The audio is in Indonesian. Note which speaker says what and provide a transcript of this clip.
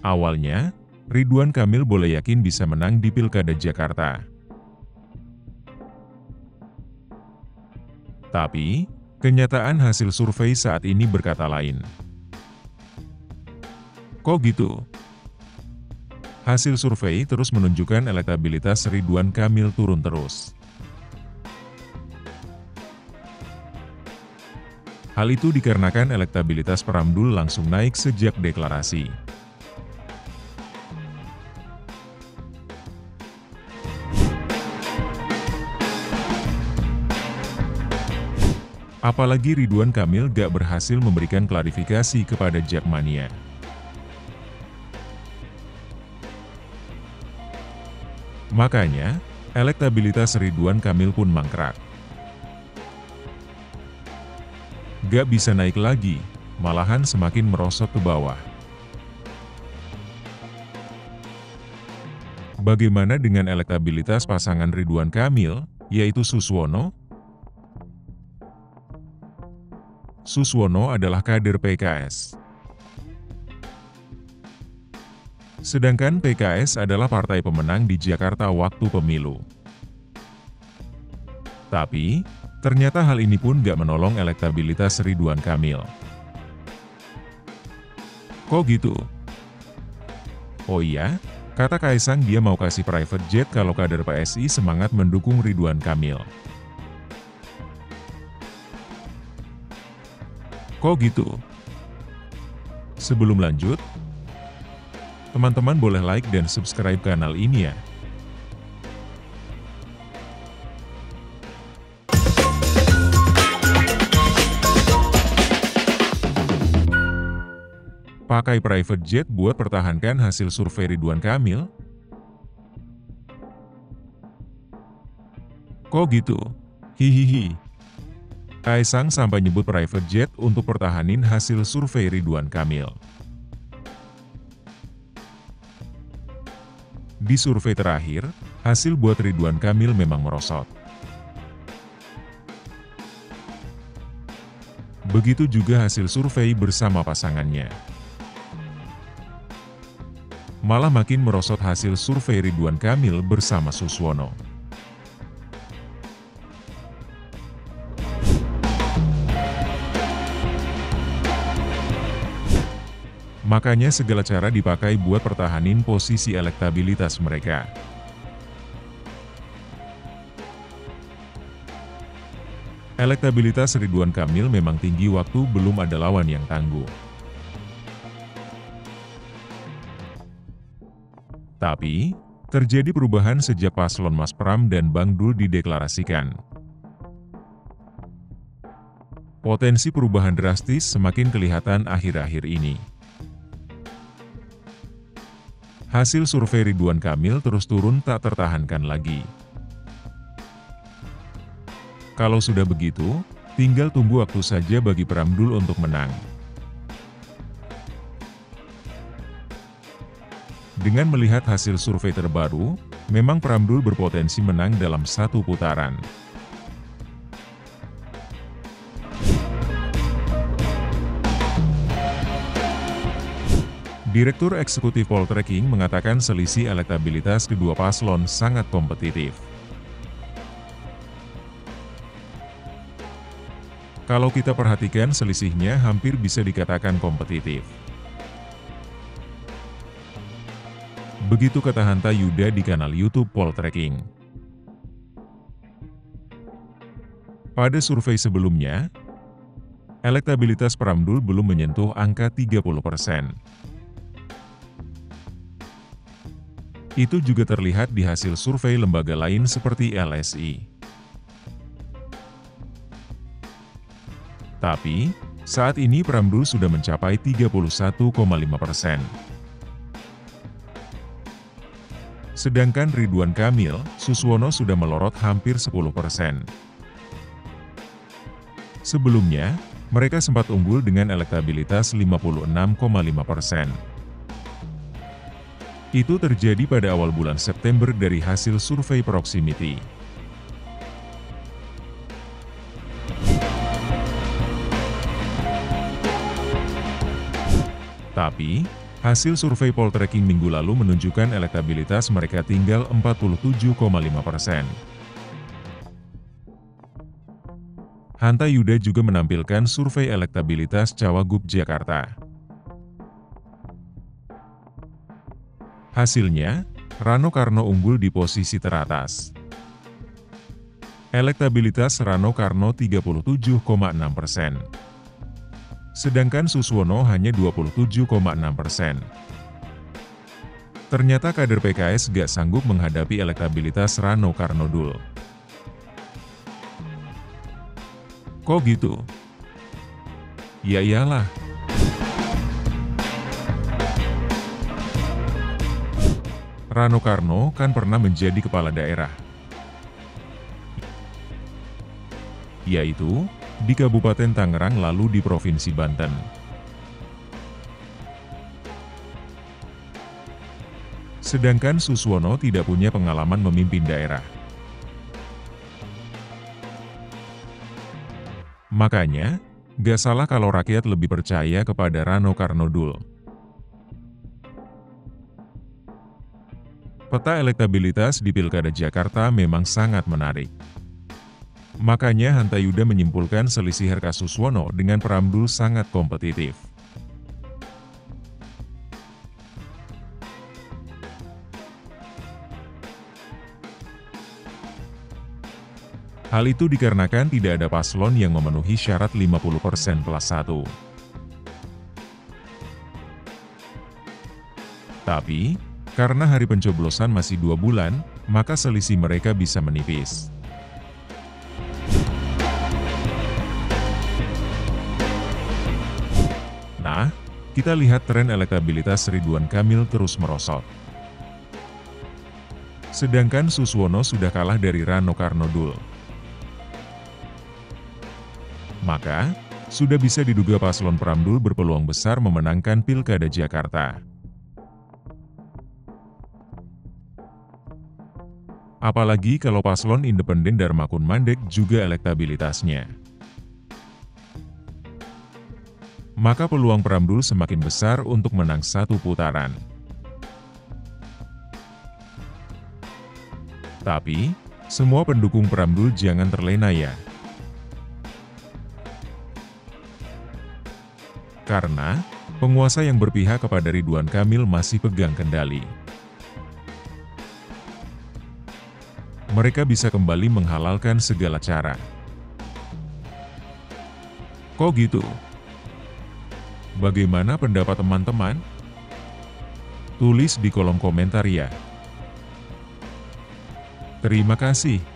Speaker 1: Awalnya, Ridwan Kamil boleh yakin bisa menang di Pilkada Jakarta. Tapi, kenyataan hasil survei saat ini berkata lain. Kok gitu? Hasil survei terus menunjukkan elektabilitas Ridwan Kamil turun terus. Hal itu dikarenakan elektabilitas Pramdul langsung naik sejak deklarasi. Apalagi Ridwan Kamil gak berhasil memberikan klarifikasi kepada Jakmania. Makanya, elektabilitas Ridwan Kamil pun mangkrak. Gak bisa naik lagi, malahan semakin merosot ke bawah. Bagaimana dengan elektabilitas pasangan Ridwan Kamil, yaitu Suswono? Suswono adalah kader PKS. Sedangkan PKS adalah partai pemenang di Jakarta waktu pemilu. Tapi, ternyata hal ini pun gak menolong elektabilitas Ridwan Kamil. Kok gitu? Oh iya, kata Kaisang dia mau kasih private jet kalau kader PSI semangat mendukung Ridwan Kamil. Kok gitu? Sebelum lanjut, teman-teman boleh like dan subscribe kanal ini ya. Pakai private jet buat pertahankan hasil survei Ridwan Kamil? Kok gitu? Hihihi. Kaisang sampai nyebut private jet untuk pertahanin hasil survei Ridwan Kamil. Di survei terakhir, hasil buat Ridwan Kamil memang merosot. Begitu juga hasil survei bersama pasangannya. Malah makin merosot hasil survei Ridwan Kamil bersama Suswono. Makanya segala cara dipakai buat pertahanin posisi elektabilitas mereka. Elektabilitas Ridwan Kamil memang tinggi waktu belum ada lawan yang tangguh. Tapi, terjadi perubahan sejak paslon Mas Pram dan Bang Dul dideklarasikan. Potensi perubahan drastis semakin kelihatan akhir-akhir ini. Hasil survei Ridwan Kamil terus turun tak tertahankan lagi. Kalau sudah begitu, tinggal tunggu waktu saja bagi Pramdul untuk menang. Dengan melihat hasil survei terbaru, memang Pramdul berpotensi menang dalam satu putaran. Direktur Eksekutif Poltreking mengatakan selisih elektabilitas kedua paslon sangat kompetitif. Kalau kita perhatikan selisihnya hampir bisa dikatakan kompetitif. Begitu kata Hanta Yuda di kanal YouTube Poltreking. Pada survei sebelumnya, elektabilitas Pramdul belum menyentuh angka 30%. Itu juga terlihat di hasil survei lembaga lain seperti LSI. Tapi, saat ini Pramdul sudah mencapai 31,5%. Sedangkan Ridwan Kamil, Suswono sudah melorot hampir 10%. Sebelumnya, mereka sempat unggul dengan elektabilitas 56,5%. Itu terjadi pada awal bulan September dari hasil survei proximity. Tapi, Hasil survei Poltreking minggu lalu menunjukkan elektabilitas mereka tinggal 47,5%. Hanta Yuda juga menampilkan survei elektabilitas Cawagup Jakarta. Hasilnya, Rano Karno unggul di posisi teratas. Elektabilitas Rano Karno 37,6%. Sedangkan Suswono hanya 27,6%. Ternyata kader PKS gak sanggup menghadapi elektabilitas Rano Karno Dul. Kok gitu? Ya iyalah. Rano Karno kan pernah menjadi kepala daerah, yaitu di Kabupaten Tangerang lalu di Provinsi Banten. Sedangkan Suswono tidak punya pengalaman memimpin daerah. Makanya, gak salah kalau rakyat lebih percaya kepada Rano Karno Dul. Peta elektabilitas di Pilkada Jakarta memang sangat menarik. Makanya Hanta Yuda menyimpulkan selisih RK Suswono dengan Pramdul sangat kompetitif. Hal itu dikarenakan tidak ada paslon yang memenuhi syarat 50% plus 1. Tapi, karena hari pencoblosan masih 2 bulan, maka selisih mereka bisa menipis. Nah, kita lihat tren elektabilitas Ridwan Kamil terus merosot. Sedangkan Suswono sudah kalah dari Rano Karno Dul. Maka, sudah bisa diduga paslon Pramdul berpeluang besar memenangkan Pilkada Jakarta. Apalagi kalau paslon independen Darmakun mandek juga elektabilitasnya. Maka peluang Pramdul semakin besar untuk menang satu putaran. Tapi, semua pendukung Pramdul jangan terlena ya. Karena, penguasa yang berpihak kepada Ridwan Kamil masih pegang kendali. Mereka bisa kembali menghalalkan segala cara. Kok gitu? Bagaimana pendapat teman-teman? Tulis di kolom komentar ya. Terima kasih.